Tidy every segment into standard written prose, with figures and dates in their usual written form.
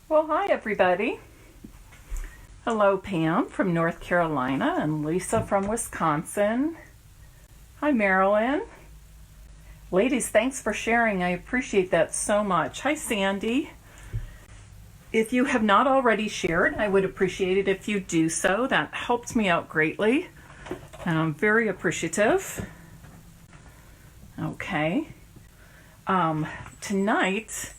Well, hi everybody. Hello, Pam from North Carolina and Lisa from Wisconsin. Hi, Marilyn. Ladies, thanks for sharing. I appreciate that so much. Hi, Sandy. If you have not already shared, I would appreciate it if you do so. That helps me out greatly, and I'm very appreciative. Okay. Tonight,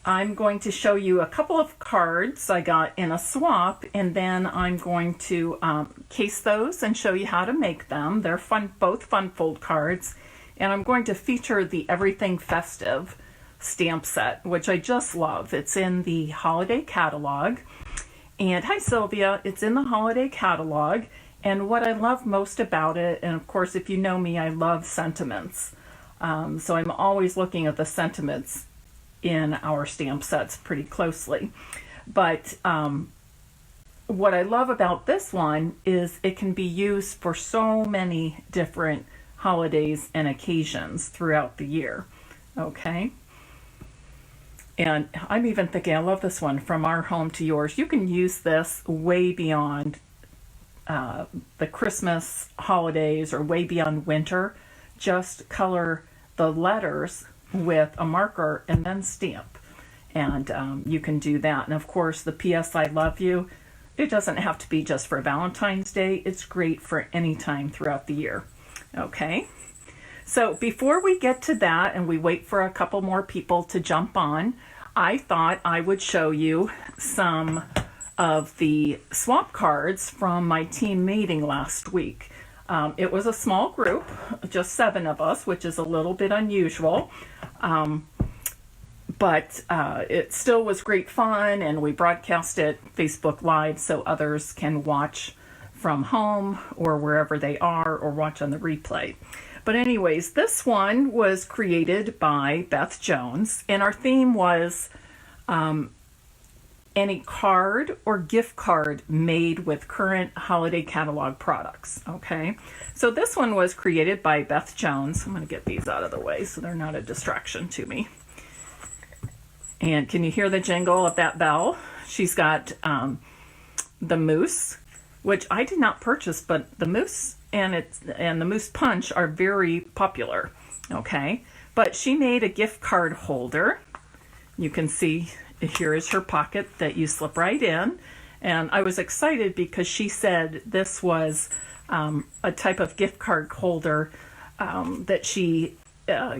I'm going to show you a couple of cards I got in a swap, and then I'm going to case those and show you how to make them. They're fun, both fun fold cards, and I'm going to feature the Everything Festive stamp set, which I just love. It's in the holiday catalog. And hi, Sylvia. It's in the holiday catalog, and what I love most about it, and of course, if you know me, I love sentiments. So I'm always looking at the sentiments in our stamp sets pretty closely. But what I love about this one is it can be used for so many different holidays and occasions throughout the year. Okay. And I'm even thinking, I love this one, From Our Home to Yours. You can use this way beyond the Christmas holidays or way beyond winter. Just color the letters with a marker and then stamp, and you can do that. And of course, the P.S. I love you, it doesn't have to be just for Valentine's Day. It's great for any time throughout the year. Okay, so before we get to that and we wait for a couple more people to jump on, I thought I would show you some of the swap cards from my team meeting last week. It was a small group, just 7 of us, which is a little bit unusual. But it still was great fun, and we broadcast it Facebook Live so others can watch from home or wherever they are or watch on the replay. But anyways, this one was created by Beth Jones, and our theme was any card or gift card made with current holiday catalog products. Okay, so this one was created by Beth Jones. I'm going to get these out of the way so they're not a distraction to me. And can you hear the jingle of that bell? She's got the mousse, which I did not purchase, but the mousse and the mousse punch are very popular. Okay, but she made a gift card holder. You can see here is her pocket that you slip right in. And I was excited because she said this was a type of gift card holder that she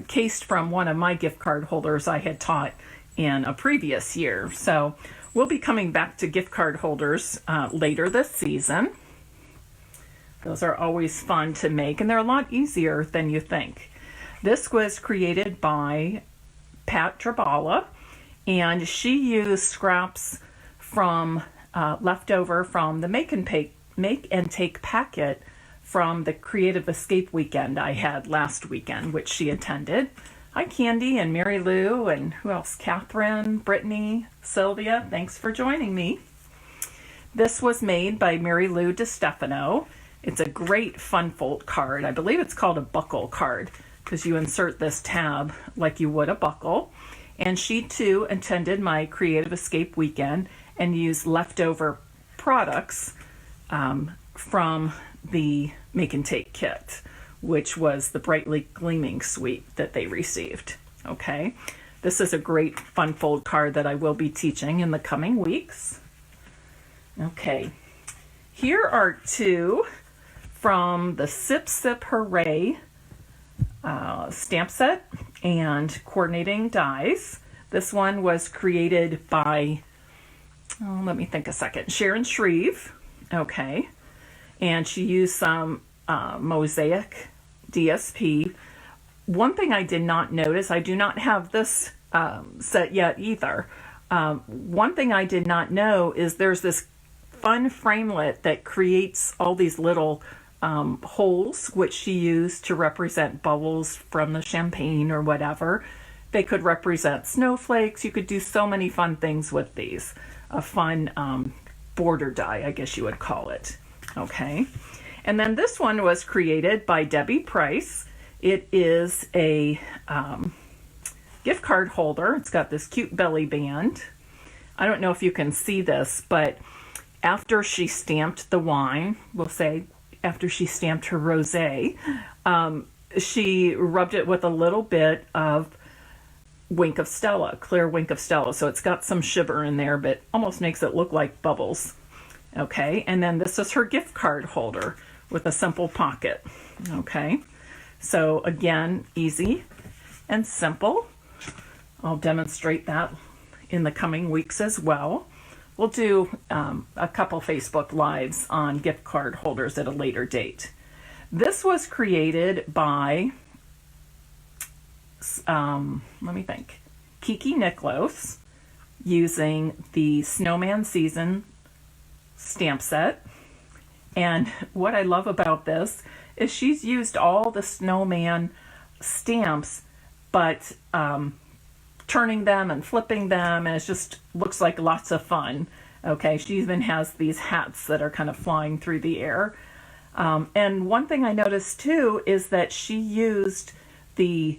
cased from one of my gift card holders I had taught in a previous year. So we'll be coming back to gift card holders later this season. Those are always fun to make, and they're a lot easier than you think. This was created by Pat Drabala, and she used scraps from leftover from the make and take packet from the Creative Escape weekend I had last weekend, which she attended. Hi, Candy and Mary Lou, and who else? Catherine, Brittany, Sylvia. Thanks for joining me. This was made by Mary Lou DiStefano. It's a great fun fold card. I believe it's called a buckle card because you insert this tab like you would a buckle. And she too attended my Creative Escape weekend and used leftover products from the Make and Take kit, which was the Brightly Gleaming suite that they received. Okay, this is a great fun fold card that I will be teaching in the coming weeks. Okay, here are 2 from the Sip Sip Hooray stamp set and coordinating dies. This one was created by, let me think a second, Sharon Shreve. Okay, and she used some mosaic DSP. One thing I did not notice, I do not have this set yet either. One thing I did not know is there's this fun framelit that creates all these little holes, which she used to represent bubbles from the champagne or whatever. They could represent snowflakes. You could do so many fun things with these. A fun border die, I guess you would call it. Okay. And then this one was created by Debbie Price. It is a gift card holder. It's got this cute belly band. I don't know if you can see this, but after she stamped the wine, we'll say after she stamped her rosé, she rubbed it with a little bit of Wink of Stella, clear Wink of Stella. So it's got some shiver in there, but almost makes it look like bubbles. Okay, and then this is her gift card holder with a simple pocket. Okay, so again, easy and simple. I'll demonstrate that in the coming weeks as well. We'll do a couple Facebook Lives on gift card holders at a later date. This was created by, let me think, Kiki Niklos, using the Snowman Season stamp set. And what I love about this is she's used all the snowman stamps, but turning them and flipping them, and it just looks like lots of fun. Okay, she even has these hats that are kind of flying through the air. And one thing I noticed too is that she used the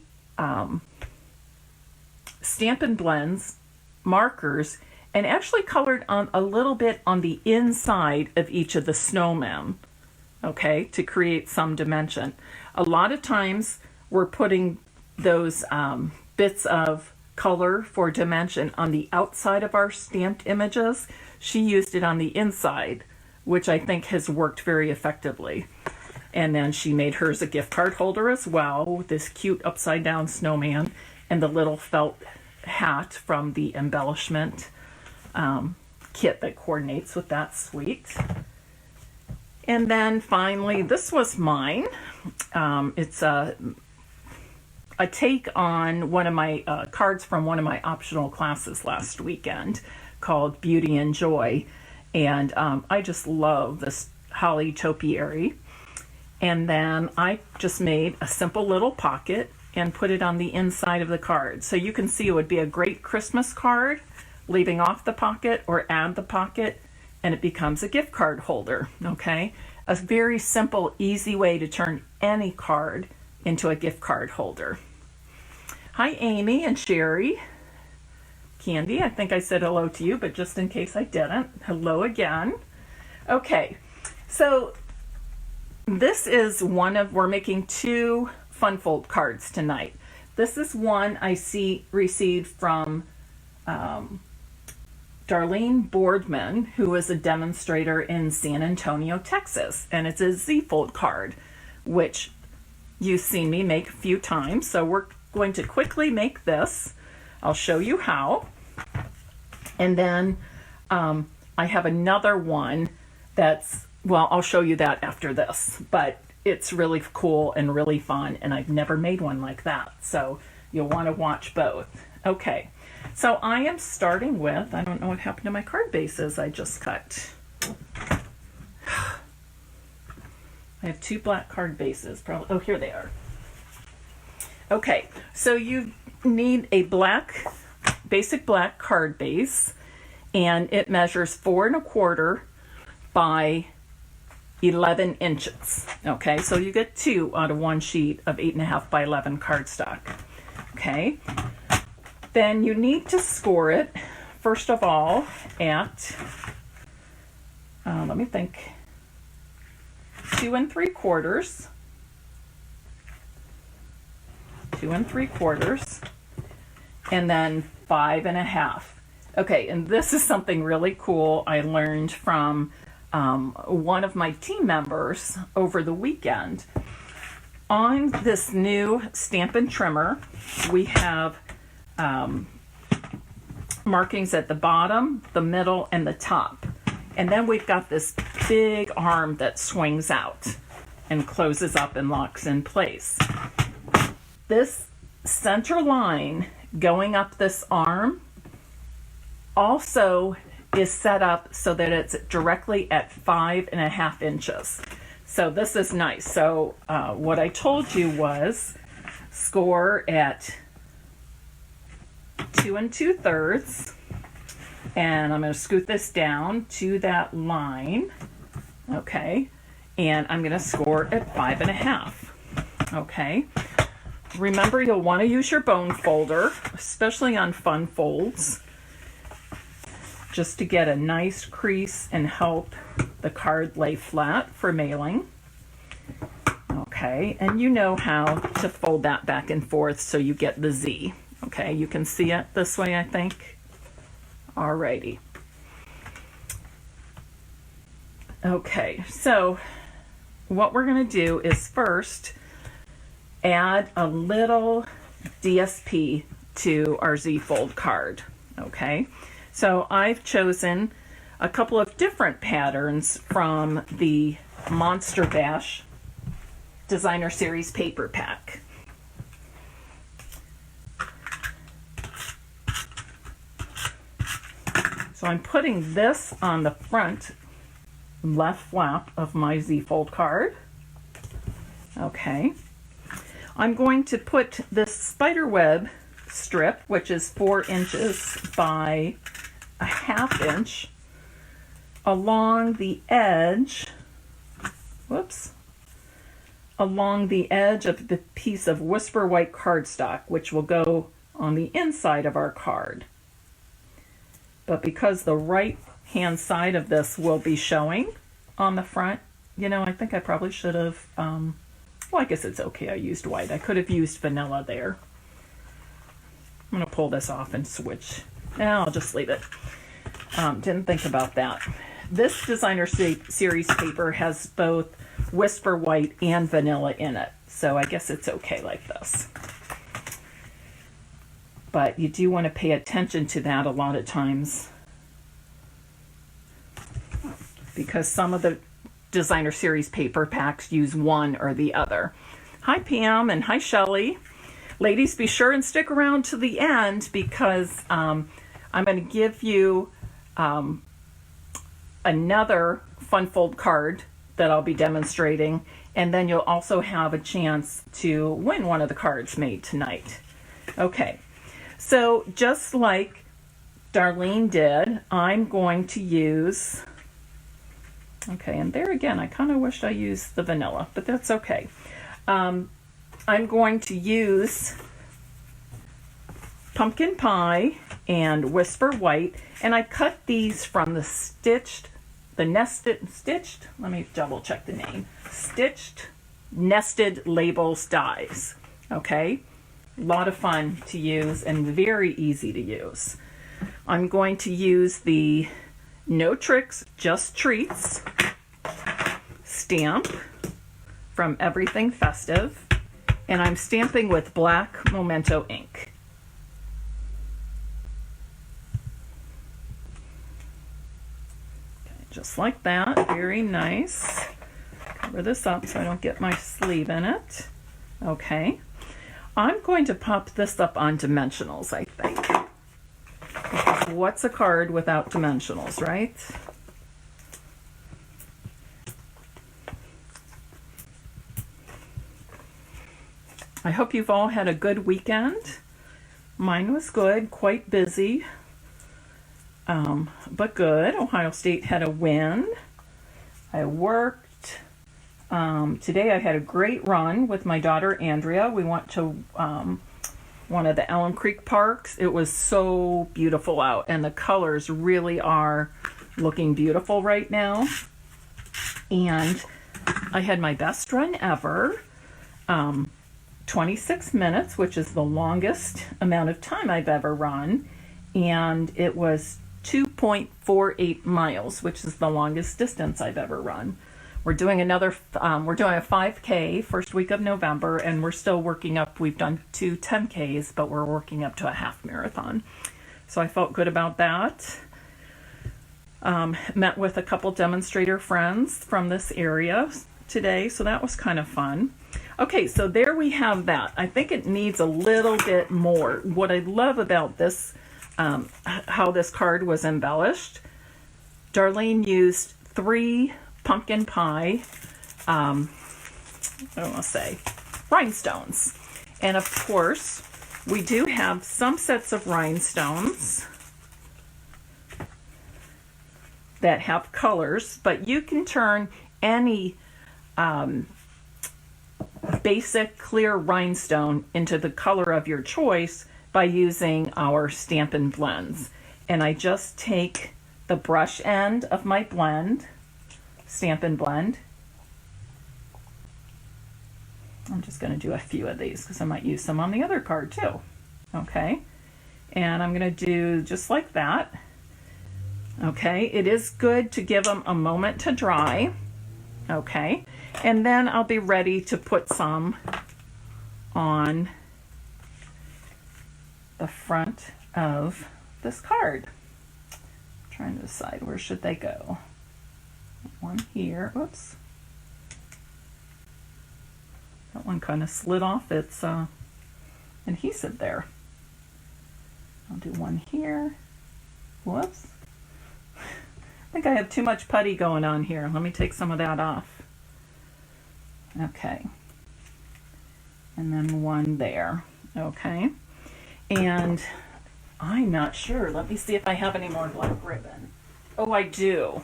Stampin' Blends markers and actually colored on a little bit on the inside of each of the snowmen, okay, to create some dimension. A lot of times we're putting those bits of color for dimension on the outside of our stamped images. She used it on the inside, which I think has worked very effectively. And then she made hers a gift card holder as well, with this cute upside down snowman and the little felt hat from the embellishment kit that coordinates with that suite. And then finally, this was mine. It's a take on one of my cards from one of my optional classes last weekend called Beauty and Joy. And I just love this holly topiary. And then I just made a simple little pocket and put it on the inside of the card. So you can see it would be a great Christmas card, leaving off the pocket or add the pocket, and it becomes a gift card holder, okay? A very simple, easy way to turn any card into a gift card holder. Hi, Amy and Sherry. Candy, I think I said hello to you, but just in case I didn't, hello again. Okay, so this is one of, we're making two fun fold cards tonight. This is one I received from Darlene Boardman, who is a demonstrator in San Antonio, Texas, and it's a Z-fold card, which you've seen me make a few times. So we're going to quickly make this. I'll show you how. And then I have another one that's, well, I'll show you that after this, but it's really cool and really fun, and I've never made one like that, so you'll want to watch both. Okay, so I am starting with, I don't know what happened to my card bases I just cut. I have two black card bases, probably, oh, here they are. Okay, so you need a black, basic black card base, and it measures 4 1/4 by 11 inches. Okay, so you get 2 out of one sheet of 8 1/2 by 11 cardstock. Okay, then you need to score it, first of all, at, let me think, 2 3/4, 2 3/4, and then 5 1/2. Okay, and this is something really cool I learned from one of my team members over the weekend. On this new Stampin' Trimmer, we have markings at the bottom, the middle, and the top. And then we've got this big arm that swings out and closes up and locks in place. This center line going up this arm also is set up so that it's directly at 5 1/2 inches. So this is nice. So what I told you was score at 2 2/3, and I'm going to scoot this down to that line, okay, and I'm going to score at 5 1/2, okay. Remember, you'll want to use your bone folder, especially on fun folds. just to get a nice crease and help the card lay flat for mailing. Okay, and you know how to fold that back and forth so you get the Z. Okay, you can see it this way, I think. Alrighty. Okay, so what we're going to do is first add a little DSP to our Z fold card. Okay, so I've chosen a couple of different patterns from the Monster Bash Designer Series paper pack. So I'm putting this on the front left flap of my Z fold card. Okay. I'm going to put this spider web strip, which is 4 inches by a 1/2 inch, along the edge, along the edge of the piece of Whisper White cardstock, which will go on the inside of our card. But because the right hand side of this will be showing on the front, you know, I think I probably should have, well, I guess it's okay I used white. I could have used vanilla there. I'm going to pull this off and switch. I'll just leave it. Didn't think about that. This Designer Series paper has both Whisper White and vanilla in it, so I guess it's okay like this. But you do want to pay attention to that a lot of times, because some of the Designer Series paper packs use one or the other. Hi Pam and hi Shelly. Ladies, be sure and stick around to the end, because I'm going to give you another fun fold card that I'll be demonstrating, and then you'll also have a chance to win one of the cards made tonight. Okay, so just like Darlene did, I'm going to use, okay, and there again, I kind of wished I used the vanilla, but that's okay. I'm going to use Pumpkin Pie and Whisper White, and I cut these from the stitched, let me double check the name, Stitched Nested Labels dies. Okay, a lot of fun to use and very easy to use. I'm going to use the No Tricks, Just Treats stamp from Everything Festive, and I'm stamping with black Memento ink. Okay, just like that, very nice. Cover this up so I don't get my sleeve in it. Okay, I'm going to pop this up on dimensionals, I think. Because what's a card without dimensionals, right? I hope you've all had a good weekend. Mine was good, quite busy, but good. Ohio State had a win. I worked. Today I had a great run with my daughter Andrea. We went to one of the Elm Creek parks. It was so beautiful out, and the colors really are looking beautiful right now. And I had my best run ever. 26 minutes, which is the longest amount of time I've ever run, and it was 2.48 miles, which is the longest distance I've ever run. We're doing another, we're doing a 5K first week of November, and we're still working up. We've done 2 10Ks, but we're working up to a half marathon. So I felt good about that. Met with a couple demonstrator friends from this area today, so that was kind of fun. Okay, so there we have that. I think it needs a little bit more. What I love about this, how this card was embellished, Darlene used 3 pumpkin pie, I don't want to say, rhinestones. And of course, we do have some sets of rhinestones that have colors, but you can turn any basic clear rhinestone into the color of your choice by using our Stampin' Blends. And I just take the brush end of my blend, Stampin' Blend. I'm just going to do a few of these because I might use some on the other card too. Okay, and I'm going to do just like that. Okay, it is good to give them a moment to dry. Okay, and then I'll be ready to put some on the front of this card. I'm trying to decide where should they go. One here, oops. That one kind of slid off its adhesive there. I'll do one here. Whoops. I think I have too much putty going on here. Let me take some of that off. Okay. And then one there. Okay. And I'm not sure. Let me see if I have any more black ribbon. Oh, I do.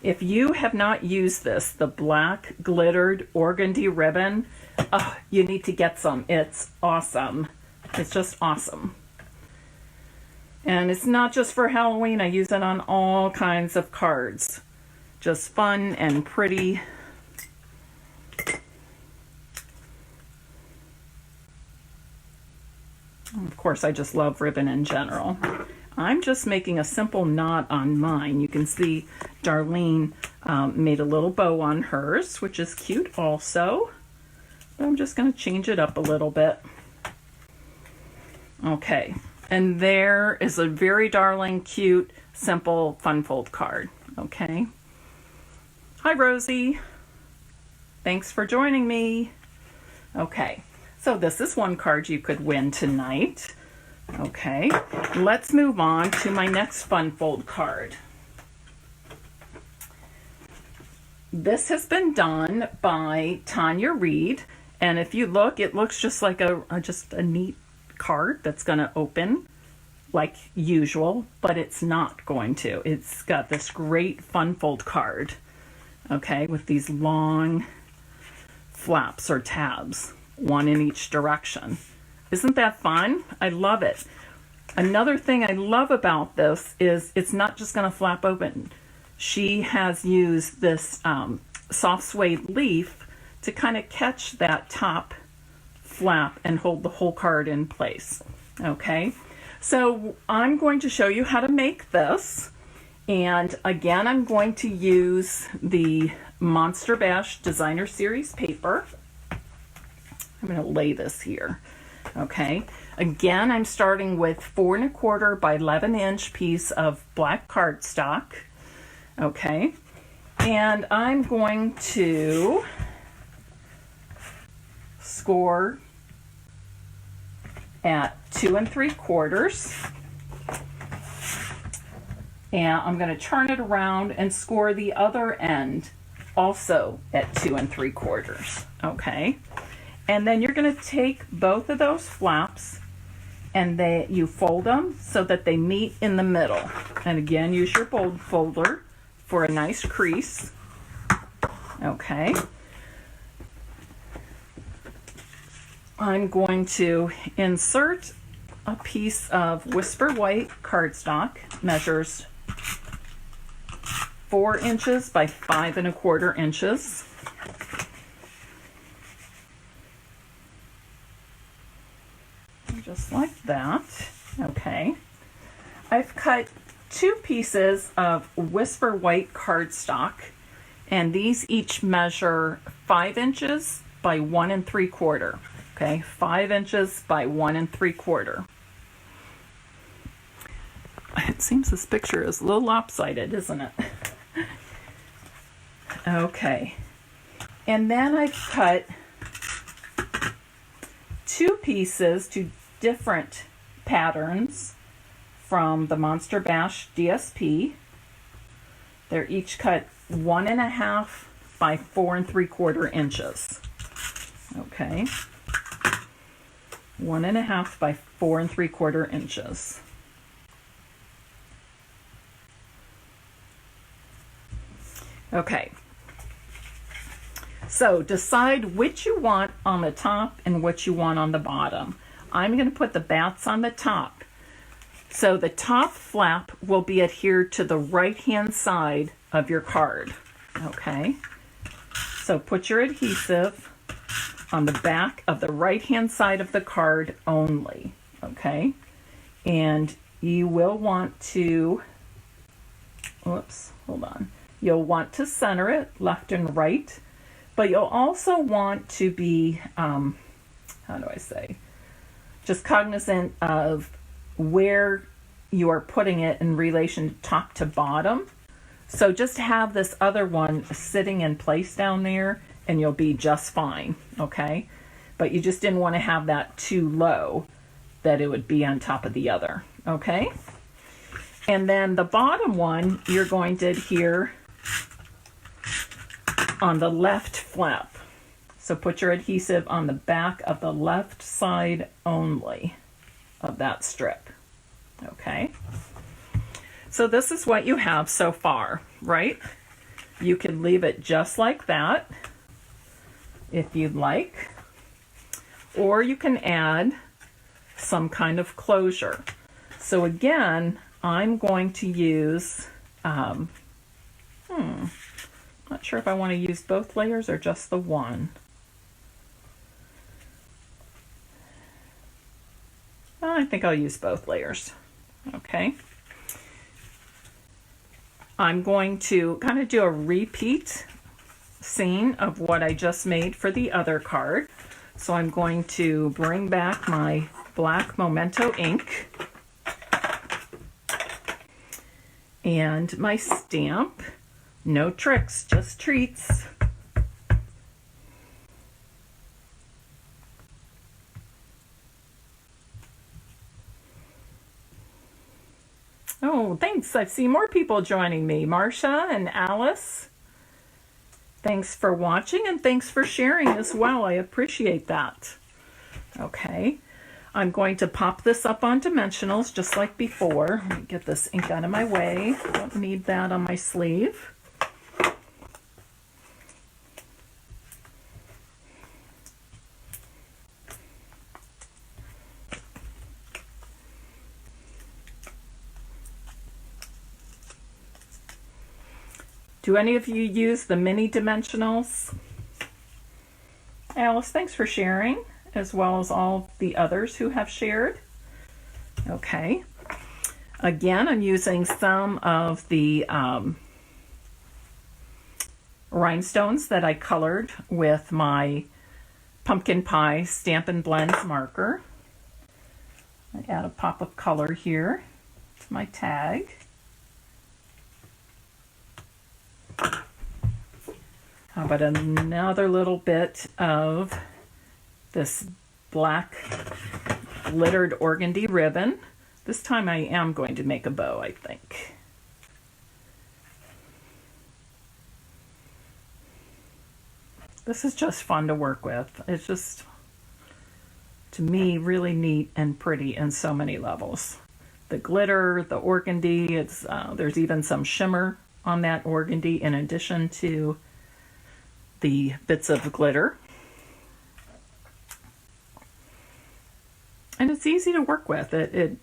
If you have not used this, the black glittered organdy ribbon, you need to get some. It's awesome. It's just awesome. And it's not just for Halloween. I use it on all kinds of cards. Just fun and pretty. Of course, I just love ribbon in general. I'm just making a simple knot on mine. You can see Darlene made a little bow on hers, which is cute also. But I'm just going to change it up a little bit. Okay, and there is a very darling, cute, simple fun fold card. Okay. Hi, Rosie. Thanks for joining me. Okay, so this is one card you could win tonight. Okay, let's move on to my next fun fold card. This has been done by Tanya Reed, and if you look, it looks just like just a neat card that's going to open like usual, but it's not going to. It's got this great fun fold card, okay, with these long flaps or tabs, one in each direction. Isn't that fun? I love it. Another thing I love about this is it's not just going to flap open. She has used this soft suede leaf to kind of catch that top flap and hold the whole card in place. Okay, so I'm going to show you how to make this. And again, I'm going to use the Monster Bash Designer Series paper. I'm going to lay this here. Okay, again, I'm starting with 4 1/4 by 11 inch piece of black cardstock. Okay, and I'm going to score at 2 3/4, and I'm going to turn it around and score the other end also at 2 3/4. Okay. And then you're going to take both of those flaps and you fold them so that they meet in the middle. And again, use your bold folder for a nice crease. Okay. I'm going to insert a piece of Whisper White cardstock, measures 4 inches by 5 1/4 inches. Just like that. Okay. I've cut 2 pieces of Whisper White cardstock, and these each measure 5 inches by 1 3/4. Okay, 5 inches by 1 3/4. It seems this picture is a little lopsided, isn't it? Okay. And then I've cut 2 pieces, 2 different patterns from the Monster Bash DSP. They're each cut 1 1/2 by 4 3/4 inches. Okay. 1 1/2 by 4 3/4 inches. Okay. So decide which you want on the top and what you want on the bottom. I'm going to put the bats on the top. So the top flap will be adhered to the right-hand side of your card, okay? So put your adhesive on the back of the right-hand side of the card only, okay? And you will want to, whoops, hold on. You'll want to center it left and right, but you'll also want to be, how do I say, just cognizant of where you are putting it in relation top to bottom. So just have this other one sitting in place down there and you'll be just fine, okay? But you just didn't want to have that too low that it would be on top of the other, okay? And then the bottom one, you're going to adhere on the left flap. So put your adhesive on the back of the left side only of that strip, okay? So this is what you have so far, right? You can leave it just like that if you'd like, or you can add some kind of closure. So again, I'm going to use, not sure if I want to use both layers or just the one. I think I'll use both layers, okay? I'm going to kind of do a repeat scene of what I just made for the other card. So I'm going to bring back my black Memento ink and my stamp. No tricks, just treats. Oh, thanks. I've seen more people joining me. Marcia and Alice. Thanks for watching and thanks for sharing as well. I appreciate that. Okay. I'm going to pop this up on dimensionals just like before. Let me get this ink out of my way. Don't need that on my sleeve. Do any of you use the mini dimensionals? Alice, thanks for sharing, as well as all the others who have shared. Okay. Again, I'm using some of the rhinestones that I colored with my Pumpkin Pie Stampin' Blends marker. I add a pop of color here to my tag. How about another little bit of this black glittered organdy ribbon? This time I am going to make a bow, I think. This is just fun to work with. It's just, to me, really neat and pretty in so many levels. The glitter, the organdy, it's there's even some shimmer on that organdy in addition to the bits of glitter. And it's easy to work with. It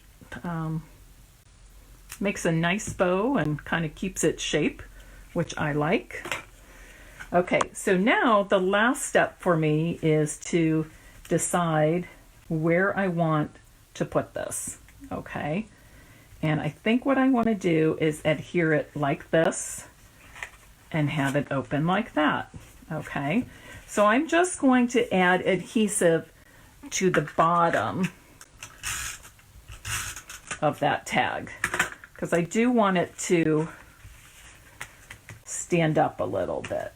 makes a nice bow and kind of keeps its shape, which I like. Okay, so now the last step for me is to decide where I want to put this, okay? And I think what I want to do is adhere it like this and have it open like that, okay? So I'm just going to add adhesive to the bottom of that tag because I do want it to stand up a little bit.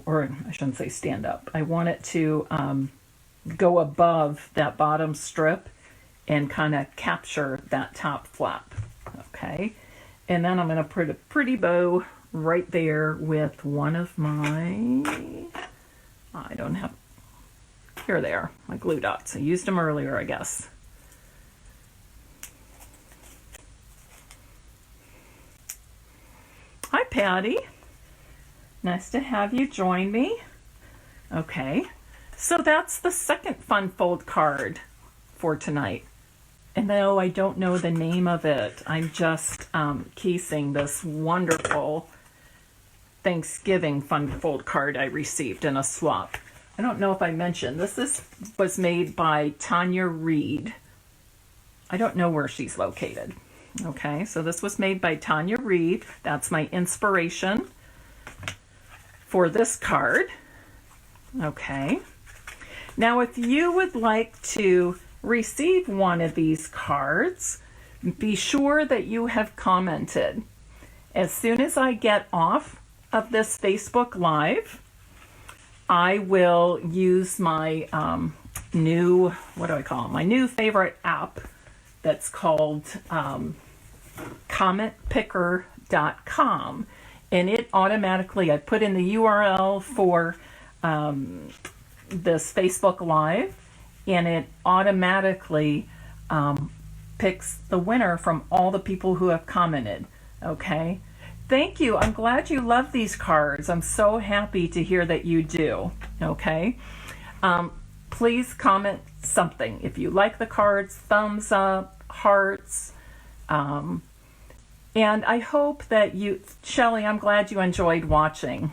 Or I shouldn't say stand up. I want it to go above that bottom strip and kind of capture that top flap. Okay, and then I'm going to put a pretty bow right there with one of my, I don't have, here they are, my glue dots. I used them earlier, I guess. Hi, Patty. Nice to have you join me. Okay, So that's the second fun fold card for tonight. And though I don't know the name of it, I'm just casing this wonderful Thanksgiving fun fold card I received in a swap. I don't know if I mentioned, was made by Tanya Reed. I don't know where she's located. Okay, so this was made by Tanya Reed. That's my inspiration for this card. Okay. Now, if you would like to receive one of these cards, be sure that you have commented. As soon as I get off of this Facebook Live, I will use my new, what do I call it? My new favorite app that's called commentpicker.com. And it automatically, I put in the URL for this Facebook Live, and it automatically picks the winner from all the people who have commented. Okay. Thank you. I'm glad you love these cards. I'm so happy to hear that you do. Okay. Please comment something. If you like the cards, thumbs up, hearts. And I hope that you, Shelley, I'm glad you enjoyed watching.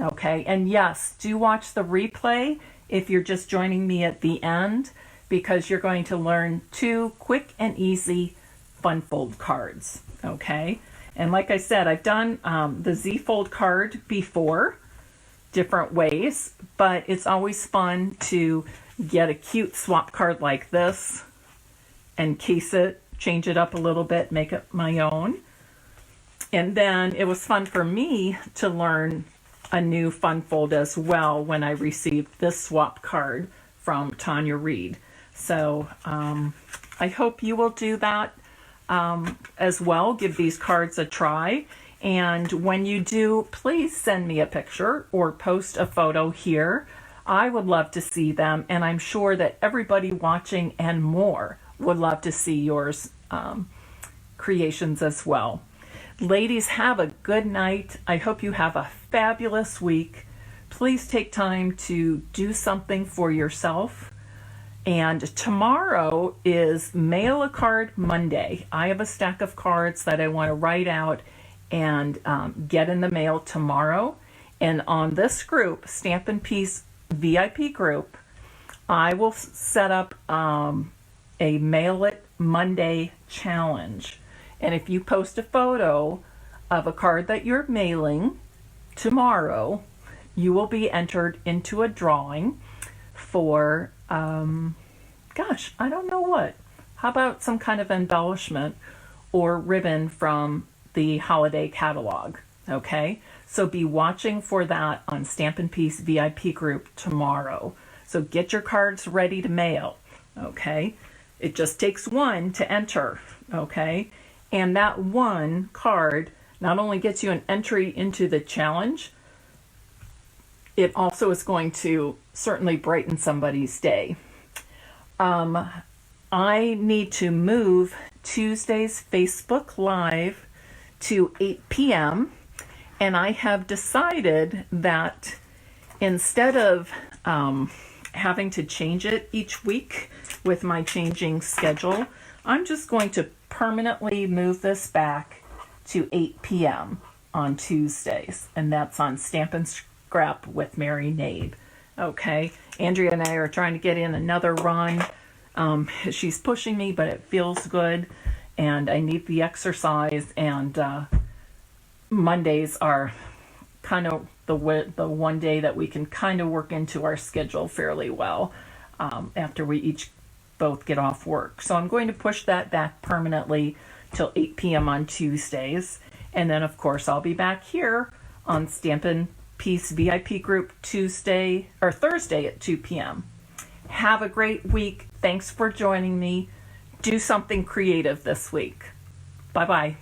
Okay. And yes, do watch the replay if you're just joining me at the end, because you're going to learn 2 quick and easy fun fold cards. Okay. And like I said, I've done the Z fold card before, different ways, but it's always fun to get a cute swap card like this and case it, change it up a little bit, make it my own. And then it was fun for me to learn a new fun fold as well when I received this swap card from Tanya Reed. So I hope you will do that as well. Give these cards a try. And when you do, please send me a picture or post a photo here. I would love to see them, and I'm sure that everybody watching and more would love to see yours creations as well. Ladies, have a good night. I hope you have a fabulous week. Please take time to do something for yourself. And tomorrow is Mail a Card Monday. I have a stack of cards that I want to write out and get in the mail tomorrow. And on this group, Stampin' Piece VIP group, I will set up a Mail It Monday challenge. And if you post a photo of a card that you're mailing tomorrow, you will be entered into a drawing for, gosh, I don't know what. How about some kind of embellishment or ribbon from the holiday catalog? Okay, so be watching for that on Stampin' Piece VIP group tomorrow. So get your cards ready to mail. Okay, it just takes one to enter. Okay, and that one card not only gets you an entry into the challenge, it also is going to certainly brighten somebody's day. I need to move Tuesday's Facebook Live to 8 p.m. and I have decided that instead of having to change it each week with my changing schedule, I'm just going to permanently move this back to 8 p.m. on Tuesdays, and that's on Stampin' Scrap with Mary Knabe. Okay, Andrea and I are trying to get in another run. She's pushing me, but it feels good, and I need the exercise, and Mondays are kind of the one day that we can kind of work into our schedule fairly well after we each both get off work. So I'm going to push that back permanently till 8 p.m. on Tuesdays. And then, of course, I'll be back here on Stampin' Piece VIP group Thursday at 2 p.m. Have a great week. Thanks for joining me. Do something creative this week. Bye-bye.